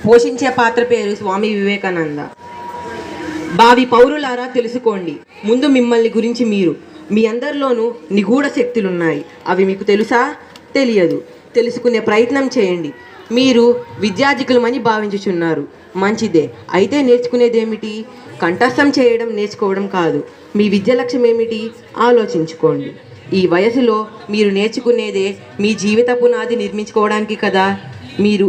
పోషించే పాత్ర పేరు స్వామి వివేకానంద. భావి పౌరులారా తెలుసుకోండి, ముందు మిమ్మల్ని గురించి మీరు. మీ అందరిలోనూ నిగూఢ శక్తులున్నాయి. అవి మీకు తెలుసా? తెలియదు. తెలుసుకునే ప్రయత్నం చేయండి. మీరు విద్యార్థికులమని భావించుచున్నారు. మంచిదే. అయితే నేర్చుకునేదేమిటి? కంఠస్థం చేయడం నేర్చుకోవడం కాదు. మీ విద్య లక్ష్యం ఏమిటి? ఆలోచించుకోండి. ఈ వయసులో మీరు నేర్చుకునేదే మీ జీవిత పునాది నిర్మించుకోవడానికి కదా. మీరు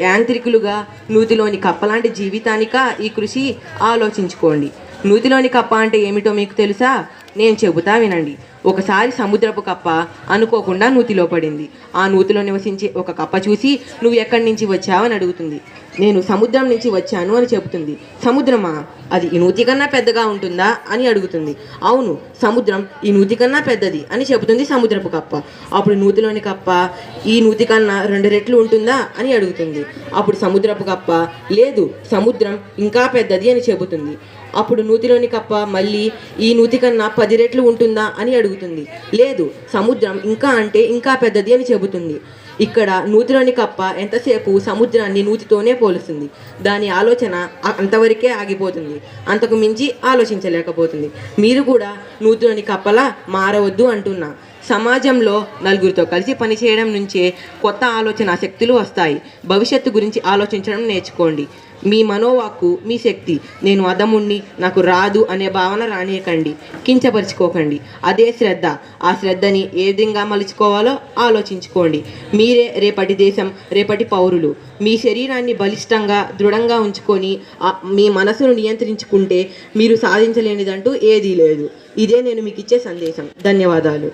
యాంత్రికులుగా నూతిలోని కప్పలాంటి జీవితానికా ఈ కృషి? ఆలోచించుకోండి. నూతిలోని కప్ప అంటే ఏమిటో మీకు తెలుసా? నేను చెబుతా వినండి. ఒకసారి సముద్రపు కప్ప అనుకోకుండా నూతిలో పడింది. ఆ నూతిలో నివసించే ఒక కప్ప చూసి, నువ్వు ఎక్కడి నుంచి వచ్చావు అని అడుగుతుంది. నేను సముద్రం నుంచి వచ్చాను అని చెబుతుంది. సముద్రమా? అది ఈ నూతి కన్నా పెద్దగా ఉంటుందా అని అడుగుతుంది. అవును, సముద్రం ఈ నూతి కన్నా పెద్దది అని చెబుతుంది సముద్రపు కప్ప. అప్పుడు నూతిలోని కప్ప, ఈ నూతి కన్నా 2 రెట్లు ఉంటుందా అని అడుగుతుంది. అప్పుడు సముద్రపు కప్ప, లేదు, సముద్రం ఇంకా పెద్దది అని చెబుతుంది. అప్పుడు నూతిలోని కప్ప మళ్ళీ, ఈ నూతి కన్నా 10 రెట్లు ఉంటుందా అని అడుగుతుంది. లేదు, సముద్రం ఇంకా అంటే ఇంకా పెద్దది అని చెబుతుంది. ఇక్కడ నూతిలోని కప్ప ఎంతసేపు సముద్రాన్ని నూతితోనే పోలుస్తుంది. దాని ఆలోచన అంతవరకే ఆగిపోతుంది. అంతకు మించి ఆలోచించలేకపోతుంది. మీరు కూడా నూతిలోని కప్పలా మారవద్దు అంటున్నా. సమాజంలో నలుగురితో కలిసి పనిచేయడం నుంచే కొత్త ఆలోచన శక్తులు వస్తాయి. భవిష్యత్తు గురించి ఆలోచించడం నేర్చుకోండి. మీ మనోవాక్కు మీ శక్తి. నేను అదముణ్ణి, నాకు రాదు అనే భావన రానియకండి. కించపరుచుకోకండి. అదే శ్రద్ధ. ఆ శ్రద్ధని ఏ విధంగా మలుచుకోవాలో ఆలోచించుకోండి. మీరే రేపటి దేశం, రేపటి పౌరులు. మీ శరీరాన్ని బలిష్టంగా దృఢంగా ఉంచుకొని మీ మనసును నియంత్రించుకుంటే మీరు సాధించలేనిదంటూ ఏదీ లేదు. ఇదే నేను మీకు ఇచ్చే సందేశం. ధన్యవాదాలు.